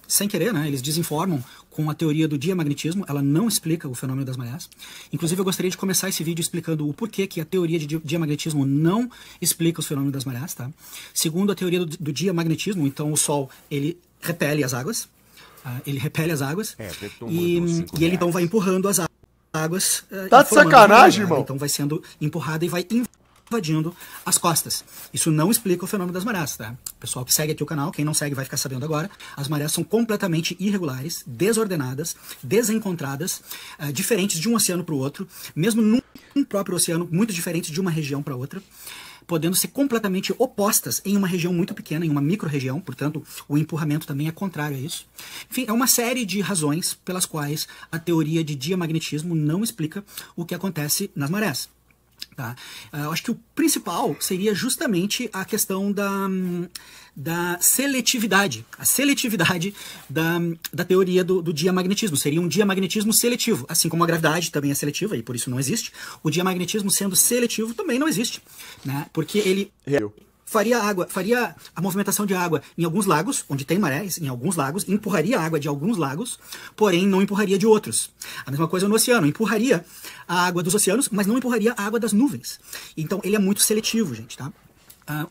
sem querer, né, eles desinformam com a teoria do diamagnetismo. Ela não explica o fenômeno das marés. Inclusive, eu gostaria de começar esse vídeo explicando o porquê que a teoria de diamagnetismo não explica os fenômenos das marés, tá? Segundo a teoria do diamagnetismo, então o Sol, ele repele as águas, e ele então vai empurrando as águas. Tá de sacanagem, irmão? Então vai sendo empurrada e vai invadindo as costas. Isso não explica o fenômeno das marés, tá? O pessoal que segue aqui o canal, quem não segue vai ficar sabendo agora, as marés são completamente irregulares, desordenadas, desencontradas, diferentes de um oceano para o outro, mesmo num próprio oceano, muito diferentes de uma região para outra, podendo ser completamente opostas em uma região muito pequena, em uma micro-região, portanto, o empurramento também é contrário a isso. Enfim, é uma série de razões pelas quais a teoria de diamagnetismo não explica o que acontece nas marés. Tá? Eu acho que o principal seria justamente a questão da seletividade. A seletividade da teoria do diamagnetismo. Seria um diamagnetismo seletivo. Assim como a gravidade também é seletiva e por isso não existe. O diamagnetismo sendo seletivo também não existe. Né? Porque ele faria a movimentação de água em alguns lagos, onde tem marés, em alguns lagos, empurraria a água de alguns lagos, porém não empurraria de outros. A mesma coisa no oceano, empurraria a água dos oceanos, mas não empurraria a água das nuvens. Então ele é muito seletivo, gente, tá?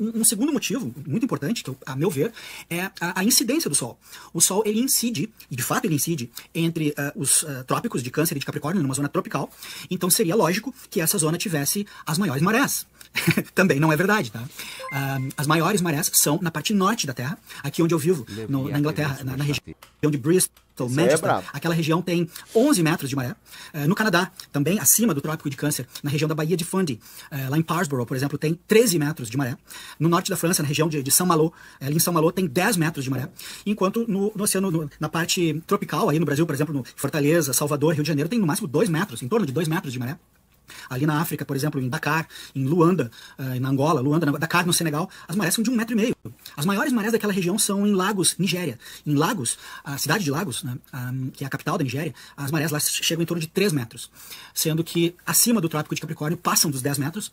Um segundo motivo, muito importante, que a meu ver, é a incidência do Sol. O Sol, ele incide, e de fato ele incide, entre os trópicos de Câncer e de Capricórnio, numa zona tropical, então seria lógico que essa zona tivesse as maiores marés. Também não é verdade, tá? As maiores marés são na parte norte da Terra, aqui onde eu vivo, na Inglaterra, na região de Bristol, Manchester, aquela região tem 11 metros de maré. No Canadá, também acima do Trópico de Câncer, na região da Baía de Fundy, lá em Parsborough, por exemplo, tem 13 metros de maré. No norte da França, na região de Saint-Malo, ali em Saint-Malo tem 10 metros de maré. Enquanto no oceano, na parte tropical, aí no Brasil, por exemplo, no Fortaleza, Salvador, Rio de Janeiro, tem no máximo 2 metros, em torno de 2 metros de maré. Ali na África, por exemplo, em Dakar, em Luanda, na Angola, Dakar no Senegal, as marés são de 1,5 metro. As maiores marés daquela região são em Lagos, Nigéria. Em Lagos, a cidade de Lagos, né, que é a capital da Nigéria, as marés lá chegam em torno de 3 metros. Sendo que acima do Trópico de Capricórnio passam dos 10 metros,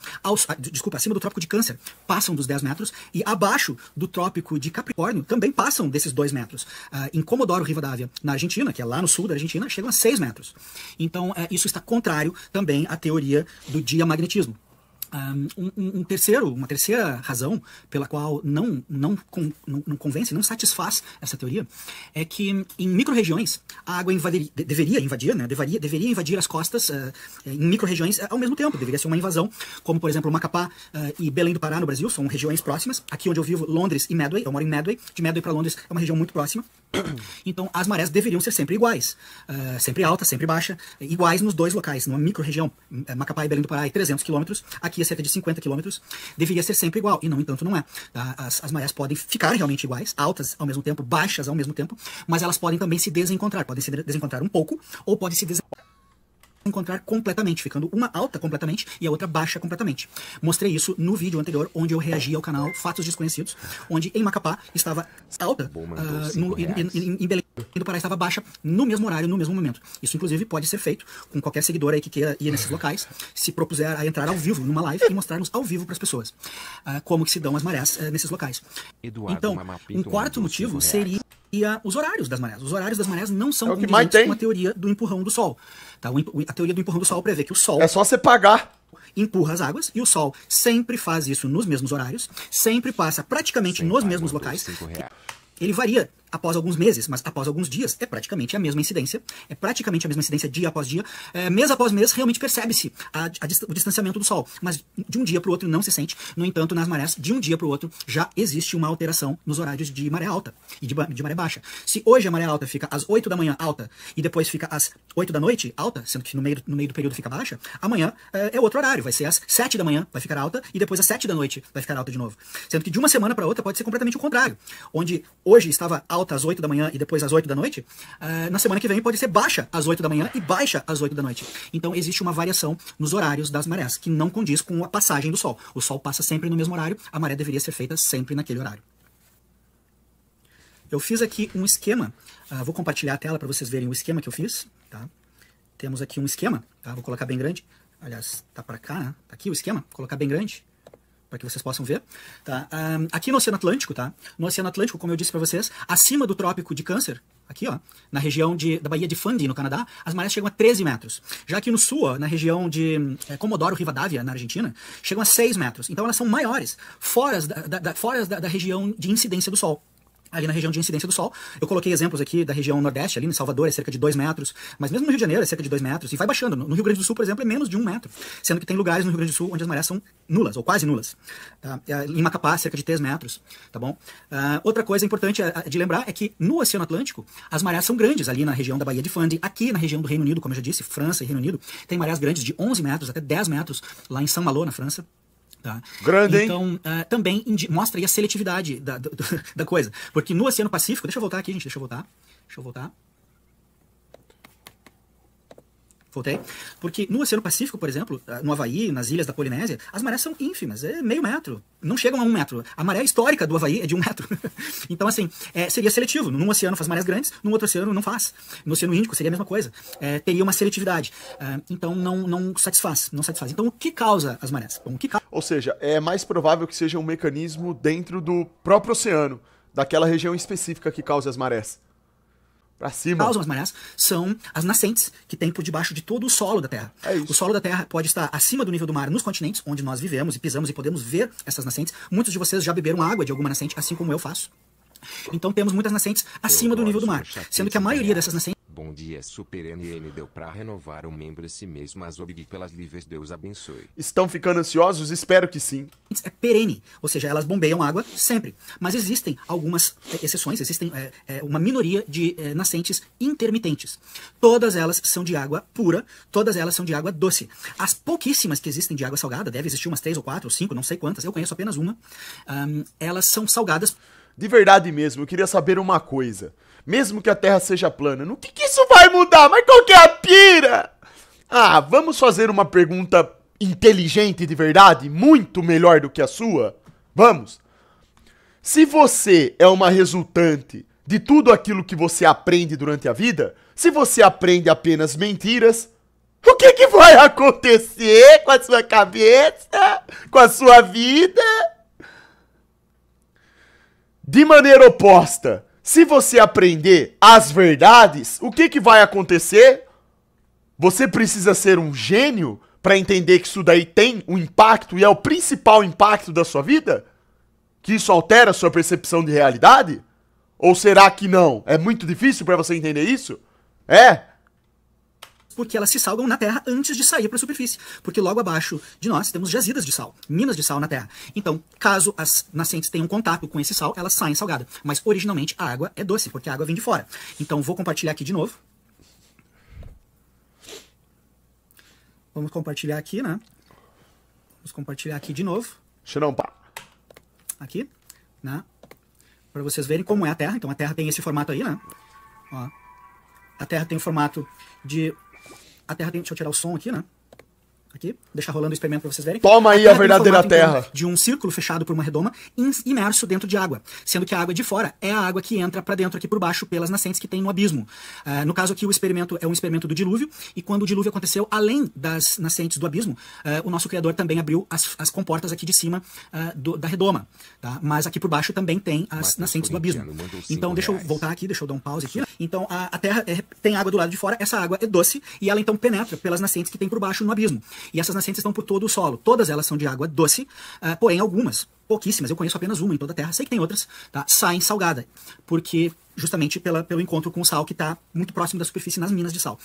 acima do Trópico de Câncer passam dos 10 metros, e abaixo do Trópico de Capricórnio também passam desses 2 metros. Em Comodoro Rivadavia, na Argentina, que é lá no sul da Argentina, chegam a 6 metros. Então, isso está contrário também à teoria do diamagnetismo. Uma terceira razão pela qual não convence, não satisfaz essa teoria, é que em micro-regiões a água deveria invadir as costas em micro-regiões ao mesmo tempo, deveria ser uma invasão, como por exemplo Macapá e Belém do Pará no Brasil, são regiões próximas. Aqui onde eu vivo, Londres e Medway, eu moro em Medway, de Medway para Londres é uma região muito próxima. Então as marés deveriam ser sempre iguais, sempre alta, sempre baixa, iguais nos dois locais. Numa micro-região, Macapá e Belém do Pará é 300 km, aqui é cerca de 50 km, deveria ser sempre igual, e no entanto não é. Tá? As marés podem ficar realmente iguais, altas ao mesmo tempo, baixas ao mesmo tempo, mas elas podem também se desencontrar, um pouco, ou podem se encontrar completamente, ficando uma alta completamente e a outra baixa completamente. Mostrei isso no vídeo anterior, onde eu reagi ao canal Fatos Desconhecidos, onde em Macapá estava alta, em Belém do Pará estava baixa, no mesmo horário, no mesmo momento. Isso, inclusive, pode ser feito com qualquer seguidor aí que queira ir nesses locais, se propuser a entrar ao vivo, numa live, e mostrarmos ao vivo para as pessoas como que se dão as marés nesses locais. Então, um quarto motivo seria os horários das marés. Os horários das marés não são condizentes com a teoria do empurrão do Sol. Tá? A teoria do empurrão do Sol prevê que o Sol... É só você pagar. Empurra as águas, e o Sol sempre faz isso nos mesmos horários, sempre passa praticamente nos mesmos locais. Ele varia após alguns meses, mas após alguns dias é praticamente a mesma incidência, dia após dia, mês após mês, realmente percebe-se o distanciamento do Sol, mas de um dia para o outro não se sente. No entanto, nas marés, de um dia para o outro, já existe uma alteração nos horários de maré alta e de maré baixa. Se hoje a maré alta fica às 8 da manhã alta, e depois fica às 8 da noite alta, sendo que no meio do período fica baixa, amanhã é outro horário, vai ser às 7 da manhã, vai ficar alta, e depois às 7 da noite vai ficar alta de novo. Sendo que de uma semana para outra pode ser completamente o contrário, onde hoje estava alta às 8 da manhã e depois às 8 da noite, na semana que vem pode ser baixa às 8 da manhã e baixa às 8 da noite. Então existe uma variação nos horários das marés, que não condiz com a passagem do Sol. O Sol passa sempre no mesmo horário, a maré deveria ser feita sempre naquele horário. Eu fiz aqui um esquema, vou compartilhar a tela para vocês verem o esquema que eu fiz. Tá? Temos aqui um esquema, tá? Vou colocar bem grande, aliás, tá para cá, né? Tá aqui o esquema, vou colocar bem grande, para que vocês possam ver. Tá? Aqui no Oceano Atlântico, tá? No Oceano Atlântico, como eu disse para vocês, acima do Trópico de Câncer, aqui, ó, na região da Baía de Fundy, no Canadá, as marés chegam a 13 metros. Já aqui no sul, ó, na região de Comodoro Rivadavia, na Argentina, chegam a 6 metros. Então elas são maiores, fora da região de incidência do Sol. Ali na região de incidência do Sol, eu coloquei exemplos aqui da região nordeste, ali em Salvador é cerca de 2 metros, mas mesmo no Rio de Janeiro é cerca de 2 metros, e vai baixando. No Rio Grande do Sul, por exemplo, é menos de 1 metro, sendo que tem lugares no Rio Grande do Sul onde as marés são nulas, ou quase nulas. Tá? Em Macapá, cerca de 3 metros, tá bom? Outra coisa importante de lembrar é que no Oceano Atlântico, as marés são grandes, ali na região da Baía de Fundy, aqui na região do Reino Unido, como eu já disse, França e Reino Unido, tem marés grandes de 11 metros até 10 metros, lá em Saint-Malo, na França. Tá? Grande, hein? Então, também mostra aí a seletividade da coisa. Porque no Oceano Pacífico... Deixa eu voltar aqui, gente. Deixa eu voltar. Voltei. Porque no Oceano Pacífico, por exemplo, no Havaí, nas ilhas da Polinésia, as marés são ínfimas. É meio metro. Não chegam a 1 metro. A maré histórica do Havaí é de 1 metro. Então, assim, seria seletivo. Num oceano faz marés grandes, num outro oceano não faz. No Oceano Índico seria a mesma coisa. Teria uma seletividade. Então, não satisfaz. Então, o que causa as marés? Bom, Ou seja, é mais provável que seja um mecanismo dentro do próprio oceano, daquela região específica que causa as marés. Pra cima. Causam as marés são as nascentes que tem por debaixo de todo o solo da Terra. É isso. O solo da Terra pode estar acima do nível do mar nos continentes, onde nós vivemos e pisamos e podemos ver essas nascentes. Muitos de vocês já beberam água de alguma nascente, assim como eu faço. Então temos muitas nascentes acima do nível do mar, sendo que a maioria dessas nascentes... Bom dia, Super NN deu pra renovar o membro a si mesmo, mas obrigado pelas livres, Deus abençoe. Estão ficando ansiosos? Espero que sim. É perene, ou seja, elas bombeiam água sempre. Mas existem algumas exceções, existem uma minoria de nascentes intermitentes. Todas elas são de água pura, todas elas são de água doce. As pouquíssimas que existem de água salgada, deve existir umas 3 ou 4 ou 5, não sei quantas, eu conheço apenas uma, elas são salgadas. De verdade mesmo, eu queria saber uma coisa. Mesmo que a Terra seja plana, no que isso vai mudar? Mas qual que é a pira? Vamos fazer uma pergunta inteligente de verdade, muito melhor do que a sua? Vamos. Se você é uma resultante de tudo aquilo que você aprende durante a vida, se você aprende apenas mentiras, o que vai acontecer com a sua cabeça, com a sua vida? De maneira oposta, se você aprender as verdades, o que vai acontecer? Você precisa ser um gênio para entender que isso daí tem um impacto e é o principal impacto da sua vida? Que isso altera a sua percepção de realidade? Ou será que não? É muito difícil para você entender isso? Porque elas se salgam na Terra antes de sair para a superfície. Porque logo abaixo de nós temos jazidas de sal, minas de sal na Terra. Então, caso as nascentes tenham contato com esse sal, elas saem salgadas. Mas originalmente a água é doce, porque a água vem de fora. Então, vou compartilhar aqui de novo. Vamos compartilhar aqui, né? Vamos compartilhar aqui de novo. Deixa eu não, pá. Aqui, né? Para vocês verem como é a Terra. Então, a Terra tem esse formato aí, né? Ó. A Terra tem o formato de... A Terra tem... Deixa eu tirar o som aqui, né? Aqui, deixar rolando o experimento para vocês verem. Toma aí a verdadeira Terra. De um círculo fechado por uma redoma, imerso dentro de água. Sendo que a água de fora é a água que entra para dentro aqui por baixo pelas nascentes que tem no abismo. No caso aqui, o experimento é um experimento do dilúvio. E quando o dilúvio aconteceu, além das nascentes do abismo, o nosso Criador também abriu as comportas aqui de cima da redoma. Tá? Mas aqui por baixo também tem as nascentes do abismo. Então, deixa eu voltar aqui, deixa eu dar um pause aqui. Então, a Terra tem água do lado de fora, essa água é doce, e ela então penetra pelas nascentes que tem por baixo no abismo. E essas nascentes estão por todo o solo. Todas elas são de água doce, porém algumas, pouquíssimas, eu conheço apenas uma em toda a Terra, sei que tem outras, tá? Saem salgada, porque justamente pelo encontro com o sal que está muito próximo da superfície nas minas de sal.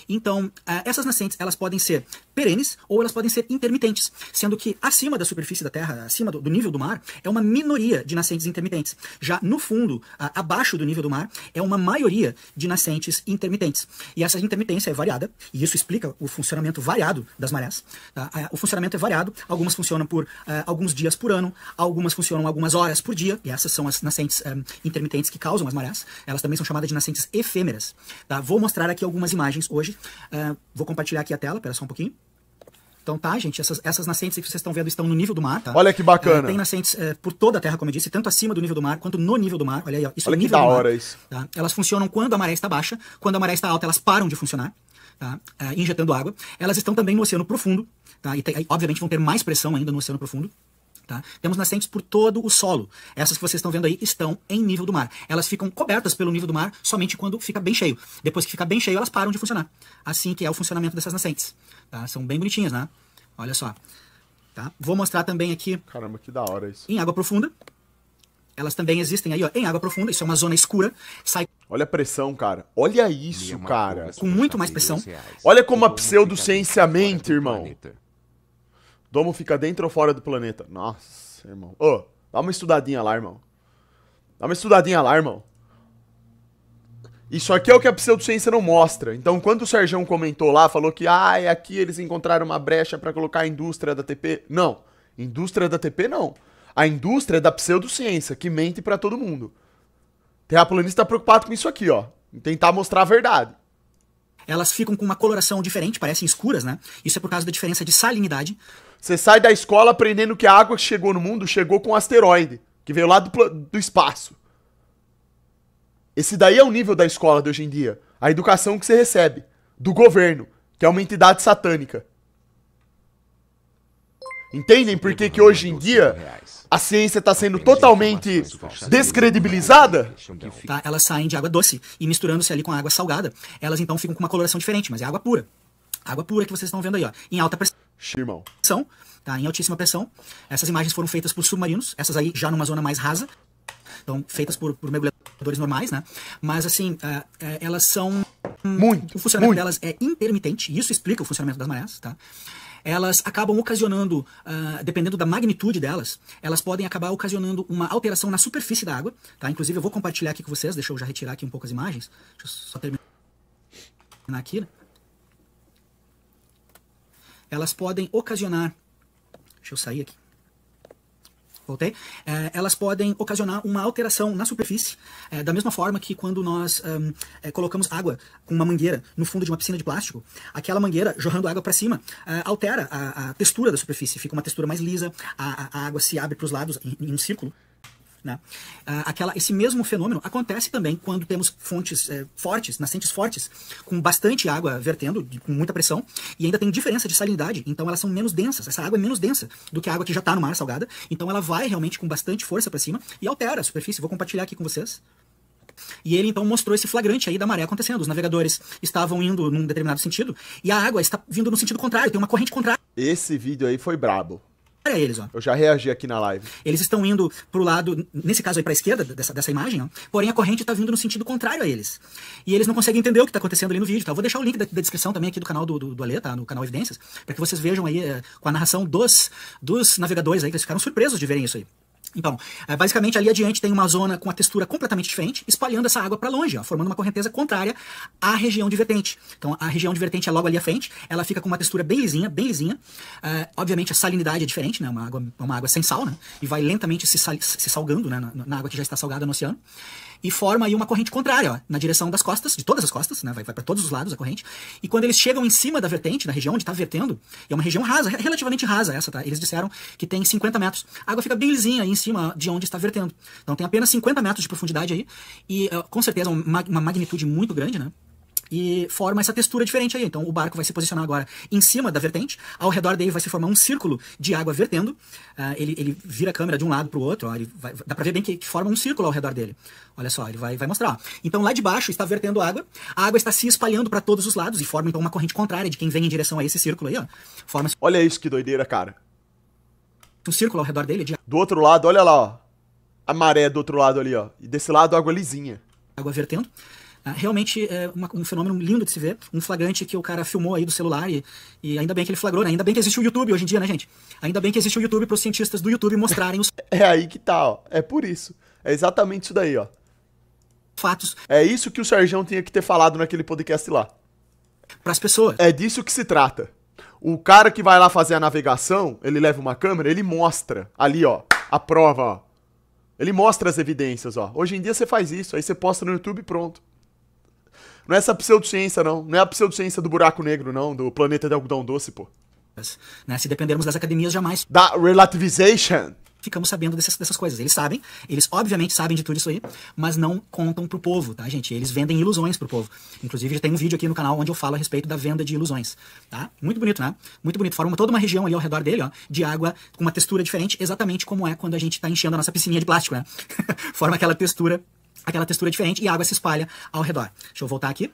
Então, essas nascentes, elas podem ser perenes ou elas podem ser intermitentes, sendo que acima da superfície da Terra, acima do nível do mar, é uma minoria de nascentes intermitentes. Já no fundo, abaixo do nível do mar, é uma maioria de nascentes intermitentes. E essa intermitência é variada, e isso explica o funcionamento variado das marés. Tá? O funcionamento é variado, algumas funcionam por alguns dias por ano, algumas funcionam algumas horas por dia, e essas são as nascentes intermitentes que causam as marés. Elas também são chamadas de nascentes efêmeras. Tá? Vou mostrar aqui algumas imagens hoje. Vou compartilhar aqui a tela, espera só um pouquinho. Então tá, gente, essas nascentes que vocês estão vendo estão no nível do mar, tá? Olha que bacana. Tem nascentes por toda a Terra, como eu disse, tanto acima do nível do mar quanto no nível do mar. Olha aí, ó. Isso olha é o que nível da do mar, hora isso. Tá? Elas funcionam quando a maré está baixa, quando a maré está alta, elas param de funcionar, tá? Injetando água. Elas estão também no oceano profundo, tá? E obviamente vão ter mais pressão ainda no oceano profundo. Tá? Temos nascentes por todo o solo. Essas que vocês estão vendo aí estão em nível do mar. Elas ficam cobertas pelo nível do mar somente quando fica bem cheio. Depois que fica bem cheio, elas param de funcionar. Assim que é o funcionamento dessas nascentes. Tá? São bem bonitinhas, né? Olha só. Tá? Vou mostrar também aqui... Caramba, que da hora isso. Em água profunda. Elas também existem aí, ó, em água profunda. Isso é uma zona escura. Sai Olha a pressão, cara. Olha isso, cara. com muito mais pressão. Olha como a pseudociência mente, irmão. Domo fica dentro ou fora do planeta? Nossa, irmão. Ô, dá uma estudadinha lá, irmão. Dá uma estudadinha lá, irmão. Isso aqui é o que a pseudociência não mostra. Então, quando o Serjão comentou lá, falou que aqui eles encontraram uma brecha pra colocar a indústria da TP. Não. Indústria da TP, não. A indústria é da pseudociência, que mente pra todo mundo. Terraplanista tá preocupado com isso aqui, ó. Em tentar mostrar a verdade. Elas ficam com uma coloração diferente, parecem escuras, né? Isso é por causa da diferença de salinidade. Você sai da escola aprendendo que a água que chegou no mundo chegou com um asteroide, que veio lá do espaço. Esse daí é o nível da escola de hoje em dia. A educação que você recebe do governo, que é uma entidade satânica. Entendem por que hoje em dia a ciência está sendo totalmente descredibilizada? Tá? Elas saem de água doce e misturando-se ali com a água salgada, elas então ficam com uma coloração diferente, mas é água pura. Água pura que vocês estão vendo aí, ó, em alta pressão, tá? Em altíssima pressão. Essas imagens foram feitas por submarinos, essas aí já numa zona mais rasa. Então, feitas por mergulhadores normais, né? Mas, assim, elas são... O funcionamento delas é intermitente, e isso explica o funcionamento das marés, tá? Elas acabam ocasionando, dependendo da magnitude delas, elas podem acabar ocasionando uma alteração na superfície da água, tá? Inclusive, eu vou compartilhar aqui com vocês, deixa eu já retirar aqui um pouco as imagens. Deixa eu só terminar aqui, né? Elas podem ocasionar... Deixa eu sair aqui. Voltei. Elas podem ocasionar uma alteração na superfície, da mesma forma que quando nós colocamos água com uma mangueira no fundo de uma piscina de plástico, aquela mangueira jorrando água para cima altera a textura da superfície, fica uma textura mais lisa, a água se abre para os lados em um círculo. Né? Esse mesmo fenômeno acontece também quando temos fontes fortes, nascentes fortes, com bastante água vertendo, com muita pressão, e ainda tem diferença de salinidade, então elas são menos densas. Essa água é menos densa do que a água que já está no mar salgada, então ela vai realmente com bastante força para cima e altera a superfície. Vou compartilhar aqui com vocês. E ele então mostrou esse flagrante aí da maré acontecendo. Os navegadores estavam indo num determinado sentido e a água está vindo no sentido contrário, tem uma corrente contrária. Esse vídeo aí foi brabo. Eles, ó. Eu já reagi aqui na live. Eles estão indo pro lado, nesse caso aí pra esquerda dessa imagem, ó, porém a corrente tá vindo no sentido contrário a eles. E eles não conseguem entender o que tá acontecendo ali no vídeo, tá? Eu vou deixar o link da descrição também aqui do canal do Alê, tá? No canal Evidências, para que vocês vejam aí com a narração dos navegadores aí, que eles ficaram surpresos de verem isso aí. Então, basicamente ali adiante tem uma zona com a textura completamente diferente, espalhando essa água para longe, ó, formando uma correnteza contrária à região de vertente. Então, a região de vertente é logo ali à frente, ela fica com uma textura bem lisinha, bem lisinha. Obviamente, a salinidade é diferente, né? Uma água sem sal, né? E vai lentamente se salgando, né? Na água que já está salgada no oceano. E forma aí uma corrente contrária, ó, na direção das costas, de todas as costas, né? Vai para todos os lados a corrente. E quando eles chegam em cima da vertente, na região onde está vertendo, é uma região rasa, relativamente rasa essa, tá? Eles disseram que tem 50 metros. A água fica bem lisinha aí em cima de onde está vertendo. Então tem apenas 50 metros de profundidade aí. E com certeza uma magnitude muito grande, né? E forma essa textura diferente aí. Então o barco vai se posicionar agora em cima da vertente, ao redor dele vai se formar um círculo de água vertendo. Ele vira a câmera de um lado para o outro, ó, dá para ver bem que forma um círculo ao redor dele. Olha só, ele vai mostrar. Ó. Então lá de baixo está vertendo água, a água está se espalhando para todos os lados e forma então uma corrente contrária de quem vem em direção a esse círculo aí. Ó. Forma Olha isso, que doideira, cara. Um círculo ao redor dele de Do outro lado, olha lá, ó. A maré do outro lado ali, ó. E desse lado, água lisinha. Água vertendo. Realmente é um fenômeno lindo de se ver, um flagrante que o cara filmou aí do celular e ainda bem que ele flagrou, né? Ainda bem que existe o YouTube hoje em dia, né, gente? Ainda bem que existe o YouTube para os cientistas do YouTube mostrarem os É aí que tá, ó. É por isso. É exatamente isso daí, ó. fatos É isso que o Serjão tinha que ter falado naquele podcast lá. para as pessoas. É disso que se trata. O cara que vai lá fazer a navegação, ele leva uma câmera, ele mostra ali, ó, a prova, ó. Ele mostra as evidências, ó. Hoje em dia você faz isso, aí você posta no YouTube e pronto. Não é essa pseudociência, não. Não é a pseudociência do buraco negro, não. Do planeta de algodão doce, pô. Né? Se dependermos das academias, jamais Da relativization. ficamos sabendo dessas coisas. Eles sabem, eles obviamente sabem de tudo isso aí, mas não contam pro povo, tá, gente? Eles vendem ilusões pro povo. Inclusive, já tem um vídeo aqui no canal onde eu falo a respeito da venda de ilusões, tá? Muito bonito, né? Muito bonito. Forma toda uma região ali ao redor dele, ó, de água com uma textura diferente, exatamente como é quando a gente tá enchendo a nossa piscininha de plástico, né? Forma aquela textura diferente e a água se espalha ao redor. Deixa eu voltar aqui.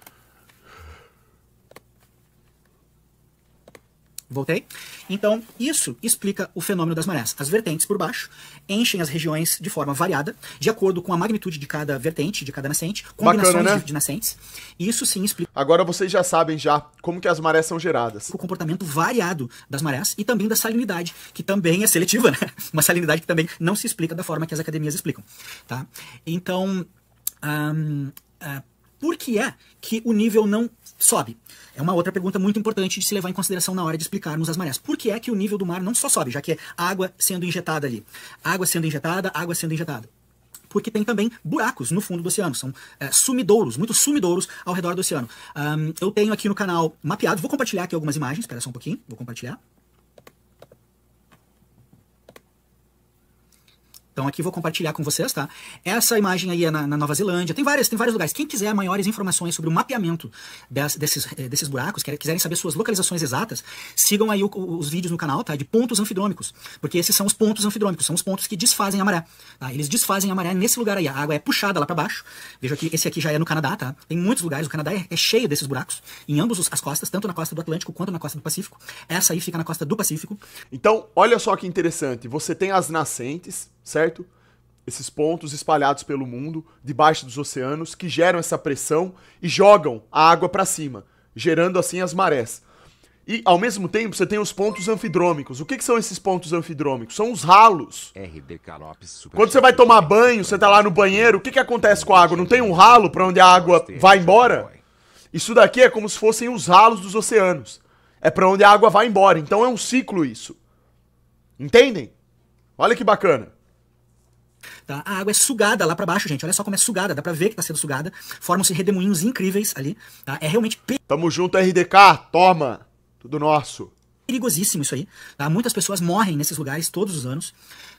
Voltei? Então, isso explica o fenômeno das marés. As vertentes por baixo enchem as regiões de forma variada, de acordo com a magnitude de cada vertente, de cada nascente, combinações Bacana, né? de nascentes. Isso sim explica Agora vocês já sabem já como que as marés são geradas. o comportamento variado das marés e também da salinidade, que também é seletiva, né? Uma salinidade que também não se explica da forma que as academias explicam, tá? Então, por que é que o nível não sobe? É uma outra pergunta muito importante de se levar em consideração na hora de explicarmos as marés. Por que é que o nível do mar não só sobe, já que é água sendo injetada ali? Água sendo injetada, água sendo injetada. Porque tem também buracos no fundo do oceano. São sumidouros, muitos sumidouros ao redor do oceano. Eu tenho aqui no canal mapeado, vou compartilhar aqui algumas imagens, espera só um pouquinho, vou compartilhar. Então aqui vou compartilhar com vocês, tá? Essa imagem aí é na Nova Zelândia, tem vários lugares. Quem quiser maiores informações sobre o mapeamento desses buracos, quiserem saber suas localizações exatas, sigam aí os vídeos no canal, tá? De pontos anfidrômicos, porque esses são os pontos anfidrômicos, são os pontos que desfazem a maré, tá? Eles desfazem a maré nesse lugar aí, a água é puxada lá para baixo. Veja que esse aqui já é no Canadá, tá? Tem muitos lugares, o Canadá é cheio desses buracos, em ambos as costas, tanto na costa do Atlântico quanto na costa do Pacífico. Essa aí fica na costa do Pacífico. Então, olha só que interessante. Você tem as nascentes, certo? Esses pontos espalhados pelo mundo, debaixo dos oceanos, que geram essa pressão e jogam a água para cima, gerando assim as marés. E, ao mesmo tempo, você tem os pontos anfidrômicos. O que são esses pontos anfidrômicos? São os ralos. Quando você vai tomar banho, você tá lá no banheiro, o que acontece com a água? Não tem um ralo para onde a água vai embora? Isso daqui é como se fossem os ralos dos oceanos. É para onde a água vai embora. Então é um ciclo isso. Entendem? Olha que bacana. Tá? A água é sugada lá para baixo, gente. Olha só como é sugada, dá pra ver que tá sendo sugada. Formam-se redemoinhos incríveis ali. Tá? É realmente Tamo junto, RDK. Toma. Tudo nosso. perigosíssimo isso aí. Tá? Muitas pessoas morrem nesses lugares todos os anos.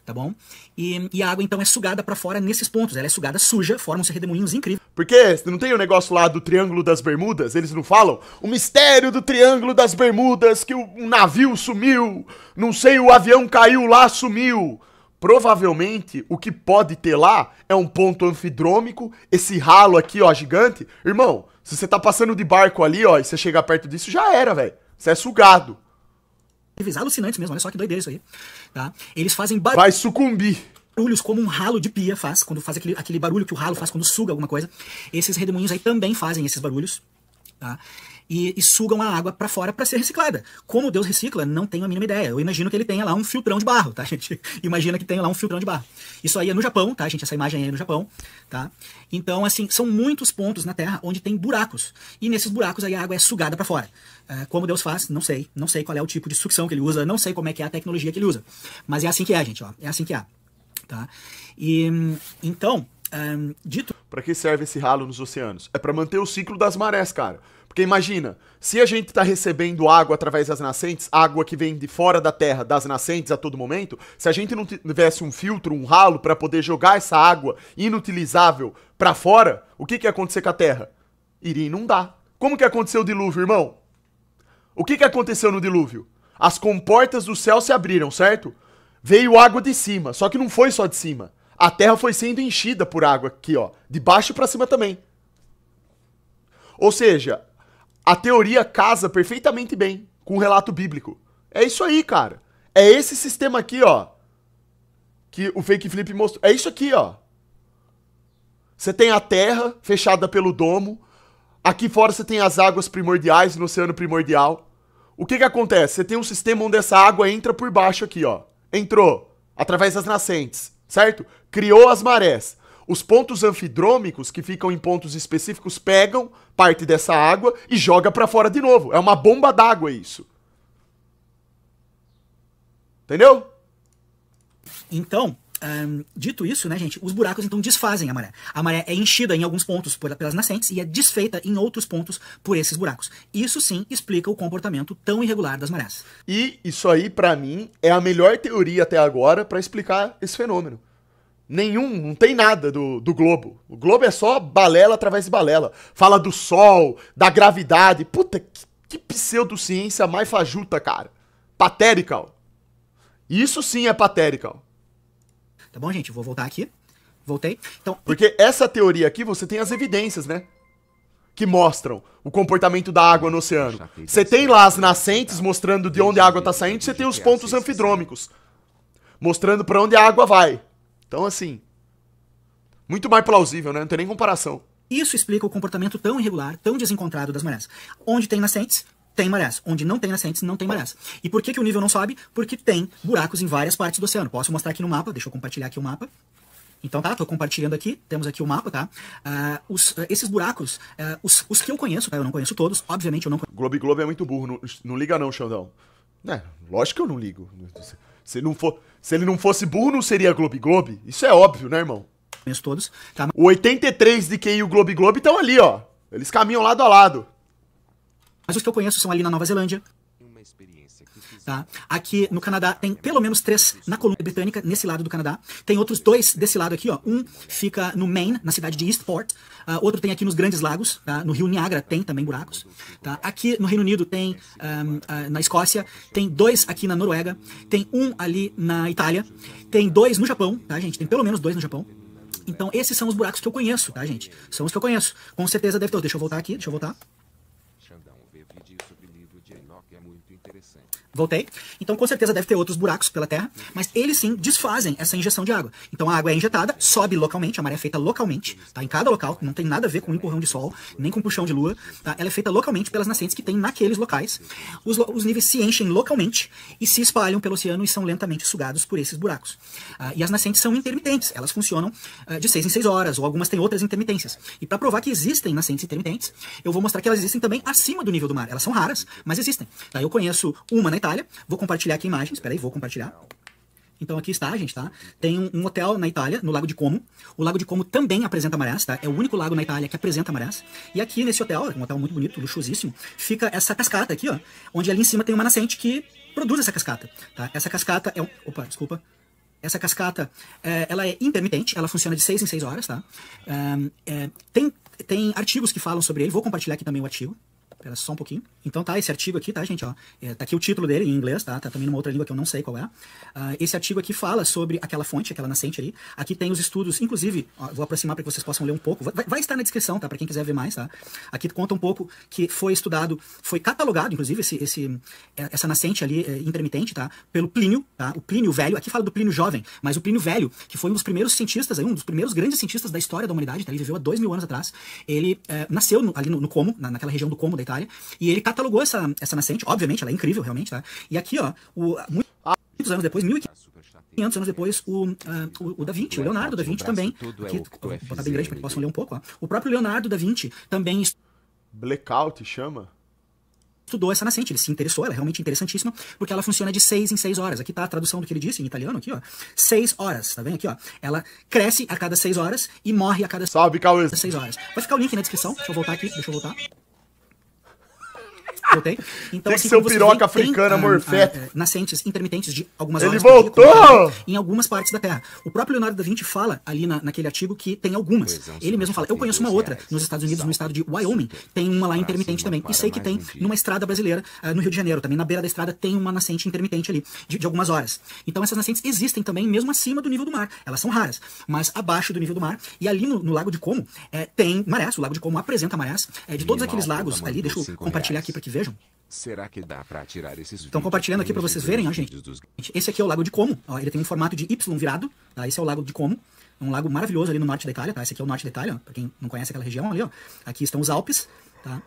Tá bom? E a água então é sugada para fora nesses pontos. Ela é sugada suja, formam-se redemoinhos incríveis. Porque não tem o negócio lá do Triângulo das Bermudas? Eles não falam? O mistério do Triângulo das Bermudas, que um navio sumiu, não sei, o avião caiu lá, sumiu. Provavelmente, o que pode ter lá é um ponto anfidrômico, esse ralo aqui, ó, gigante. Irmão, se você tá passando de barco ali, ó, e você chegar perto disso, já era, velho. Você é sugado. Alucinantes mesmo, olha só que doideira isso aí. Tá? Eles fazem Vai sucumbir. barulhos como um ralo de pia faz, quando faz aquele barulho que o ralo faz quando suga alguma coisa. Esses redemoinhos aí também fazem esses barulhos, tá? E sugam a água para fora para ser reciclada. Como Deus recicla, não tenho a mínima ideia. Eu imagino que ele tenha lá um filtrão de barro, tá, gente? Imagina que tenha lá um filtrão de barro. Isso aí é no Japão, tá, gente? Essa imagem aí é no Japão, tá? Então, assim, são muitos pontos na Terra onde tem buracos. E nesses buracos aí a água é sugada para fora. Como Deus faz, não sei. Não sei qual é o tipo de sucção que ele usa, não sei como é que é a tecnologia que ele usa. Mas é assim que é, gente, ó. É assim que é, tá? E, então, dito... Pra que serve esse ralo nos oceanos? É pra manter o ciclo das marés, cara. Porque imagina, se a gente tá recebendo água através das nascentes, água que vem de fora da terra, das nascentes a todo momento, se a gente não tivesse um filtro, um ralo pra poder jogar essa água inutilizável pra fora, o que ia acontecer com a terra? Iria inundar. Como que aconteceu o dilúvio, irmão? O que aconteceu no dilúvio? As comportas do céu se abriram, certo? Veio água de cima, só que não foi só de cima. A terra foi sendo enchida por água aqui, ó, de baixo pra cima também. Ou seja, a teoria casa perfeitamente bem com o relato bíblico. É isso aí, cara. É esse sistema aqui, ó, que o Fake Flip mostrou. É isso aqui, ó. Você tem a terra fechada pelo domo. Aqui fora você tem as águas primordiais no oceano primordial. O que acontece? Você tem um sistema onde essa água entra por baixo aqui, ó. Entrou através das nascentes, certo? Criou as marés. Os pontos anfidrômicos, que ficam em pontos específicos, pegam parte dessa água e joga pra fora de novo. É uma bomba d'água isso. Entendeu? Então, dito isso, né, gente, os buracos então desfazem a maré. A maré é enchida em alguns pontos pelas nascentes e é desfeita em outros pontos por esses buracos. Isso sim explica o comportamento tão irregular das marés. E isso aí, pra mim, é a melhor teoria até agora pra explicar esse fenômeno. Não tem nada do globo. O globo é só balela através de balela. Fala do sol, da gravidade. Puta, que pseudociência mais fajuta, cara. Patérica. Isso sim é patérica. Tá bom, gente? Vou voltar aqui. Voltei. Então, porque essa teoria aqui, você tem as evidências, né? Que mostram o comportamento da água no oceano. Você tem lá as nascentes mostrando de onde a água tá saindo, você tem os pontos anfidrômicos mostrando pra onde a água vai. Então, assim, muito mais plausível, né? Não tem nem comparação. Isso explica o comportamento tão irregular, tão desencontrado das marés. Onde tem nascentes, tem marés. Onde não tem nascentes, não tem marés. E por que o nível não sobe? Porque tem buracos em várias partes do oceano. Posso mostrar aqui no mapa, deixa eu compartilhar aqui o mapa. Então tá, tô compartilhando aqui, temos aqui o mapa, tá? Esses buracos, os que eu conheço, tá? Eu não conheço todos, obviamente eu não conheço. Globo é muito burro, não liga não, Xandão. Lógico que eu não ligo. Se ele não fosse burro, não seria Globo. Isso é óbvio, né, irmão? Conheço todos, tá? O 83 de QI e o Globo estão ali, ó. Eles caminham lado a lado. Mas os que eu conheço são ali na Nova Zelândia. Tá? Aqui no Canadá tem pelo menos 3 na Colômbia Britânica, nesse lado do Canadá. Tem outros 2 desse lado aqui, ó. Um fica no Maine, na cidade de Eastport. Outro tem aqui nos Grandes Lagos, tá? No Rio Niágara tem também buracos. Tá? Aqui no Reino Unido tem, na Escócia, tem 2 aqui na Noruega, tem um ali na Itália, tem 2 no Japão, tá, gente? Tem pelo menos 2 no Japão. Então esses são os buracos que eu conheço, tá, gente? São os que eu conheço. Com certeza deve ter. Deixa eu voltar aqui, deixa eu voltar. Voltei. Então, com certeza deve ter outros buracos pela Terra, mas eles sim desfazem essa injeção de água. Então, a água é injetada, sobe localmente, a maré é feita localmente, tá? Em cada local, não tem nada a ver com empurrão de sol, nem com puxão de lua, tá? Ela é feita localmente pelas nascentes que tem naqueles locais. Os níveis se enchem localmente e se espalham pelo oceano e são lentamente sugados por esses buracos. E as nascentes são intermitentes, elas funcionam de 6 em 6 horas, ou algumas têm outras intermitências. E para provar que existem nascentes intermitentes, eu vou mostrar que elas existem também acima do nível do mar. Elas são raras, mas existem. Tá? Eu conheço uma na Itália, vou compartilhar aqui imagens, espera aí, vou compartilhar. Então aqui está, gente, tá? Tem um hotel na Itália, no Lago de Como. O Lago de Como também apresenta marés, tá? É o único lago na Itália que apresenta marés. E aqui nesse hotel, um hotel muito bonito, luxuosíssimo, fica essa cascata aqui, ó, onde ali em cima tem uma nascente que produz essa cascata, tá? Essa cascata é Opa, desculpa. Essa cascata, ela é intermitente, ela funciona de 6 em 6 horas, tá? Tem artigos que falam sobre ele, vou compartilhar aqui também o artigo. Espera só um pouquinho. Então tá, esse artigo aqui, tá, gente, ó. Tá aqui o título dele em inglês, tá? Tá também numa outra língua que eu não sei qual é. Esse artigo aqui fala sobre aquela fonte, aquela nascente ali. Aqui tem os estudos, inclusive, ó, vou aproximar para que vocês possam ler um pouco. Vai estar na descrição, tá? Para quem quiser ver mais, tá? Aqui conta um pouco que foi estudado, foi catalogado, inclusive, essa nascente ali intermitente, tá? Pelo Plínio, tá? O Plínio Velho. Aqui fala do Plínio Jovem, mas o Plínio Velho, que foi um dos primeiros cientistas, um dos primeiros grandes cientistas da história da humanidade, tá? Ele viveu há 2000 anos atrás. Ele nasceu ali no Como, naquela região do Como da Itália, e ele catalogou essa nascente, obviamente, ela é incrível, realmente, tá? E aqui, ó, muitos anos depois, 1500 anos depois, o Da Vinci, o Leonardo da Vinci também, aqui, vou botar bem grande para que possam ler um pouco, ó. O próprio Leonardo da Vinci também Blackout chama? Estudou essa nascente, ele se interessou, ela é realmente interessantíssima, porque ela funciona de 6 em 6 horas. Aqui tá a tradução do que ele disse em italiano, aqui, ó. 6 horas, tá vendo aqui, ó? Ela cresce a cada 6 horas e morre a cada 6 horas. Vai ficar o link na descrição, deixa eu voltar aqui, Voltei. Então, tem assim, que ser o piroca africana morfético. Nascentes intermitentes de algumas horas. Ele voltou! Em algumas partes da Terra. O próprio Leonardo da Vinci fala ali naquele artigo que tem algumas. Ele mesmo fala, eu conheço uma outra nos Estados Unidos, no estado de Wyoming, tem uma lá intermitente também. E sei que tem numa estrada brasileira, no Rio de Janeiro, também na beira da estrada tem uma nascente intermitente ali, de algumas horas. Então essas nascentes existem também, mesmo acima do nível do mar. Elas são raras, mas abaixo do nível do mar. E ali no Lago de Como tem marés, o Lago de Como apresenta marés. De todos aqueles lagos ali, deixa eu compartilhar aqui para que vejam. Será que dá pra tirar esses Estão compartilhando aqui para vocês verem, ó, gente. Esse aqui é o Lago de Como, ó, ele tem um formato de Y virado, tá? Esse é o Lago de Como, é um lago maravilhoso ali no norte da Itália, tá? Esse aqui é o norte da Itália, ó, para quem não conhece aquela região ali, ó. Aqui estão os Alpes, tá?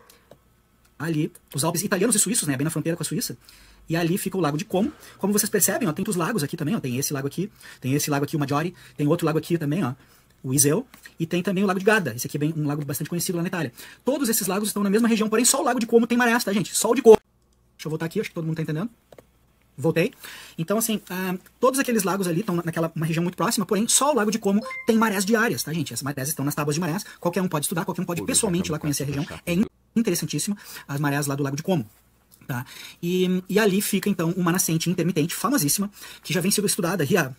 Ali, os Alpes italianos e suíços, né, bem na fronteira com a Suíça. E ali fica o Lago de Como. Como vocês percebem, ó, tem os lagos aqui também, ó. Tem esse lago aqui, o Maggiore, tem outro lago aqui também, ó. O Iseo, e tem também o Lago de Garda. Esse aqui é um lago bastante conhecido lá na Itália. Todos esses lagos estão na mesma região, porém só o Lago de Como tem marés, tá, gente? Só o de Como. Deixa eu voltar aqui, acho que todo mundo tá entendendo. Voltei. Então, assim, todos aqueles lagos ali estão naquela uma região muito próxima, porém, só o Lago de Como tem marés diárias, tá, gente? As marés estão nas tábuas de marés, qualquer um pode estudar, qualquer um pode pessoalmente ir lá conhecer a região. É interessantíssimo as marés lá do Lago de Como. Tá? E ali fica, então, uma nascente intermitente famosíssima, que já vem sendo estudada aqui há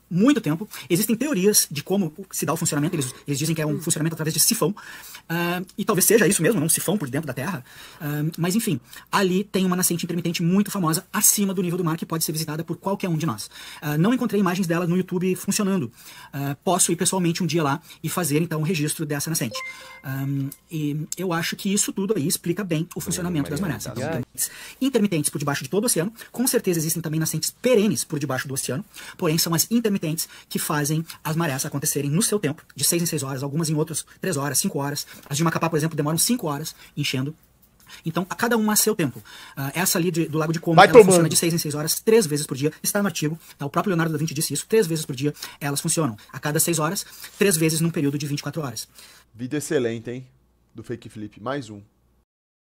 muito tempo. Existem teorias de como se dá o funcionamento, eles dizem que é um funcionamento através de sifão, e talvez seja isso mesmo, um sifão por dentro da Terra, mas enfim, ali tem uma nascente intermitente muito famosa, acima do nível do mar, que pode ser visitada por qualquer um de nós. Não encontrei imagens dela no YouTube funcionando. Posso ir pessoalmente um dia lá e fazer, então, um registro dessa nascente. E eu acho que isso tudo aí explica bem o funcionamento das marés. Intermitentes por debaixo de todo o oceano, com certeza existem também nascentes perenes por debaixo do oceano, porém são as intermitentes que fazem as marés acontecerem no seu tempo, de 6 em 6 horas, algumas em outras 3 horas, 5 horas. As de Macapá, por exemplo, demoram 5 horas enchendo. Então, a cada uma a seu tempo. Essa ali do Lago de Como, ela funciona de 6 em 6 horas, 3 vezes por dia. Está no artigo, tá? O próprio Leonardo da Vinci disse isso, 3 vezes por dia elas funcionam. A cada 6 horas, 3 vezes num período de 24 horas. Vídeo excelente, hein? Do Fake Flip. Mais um.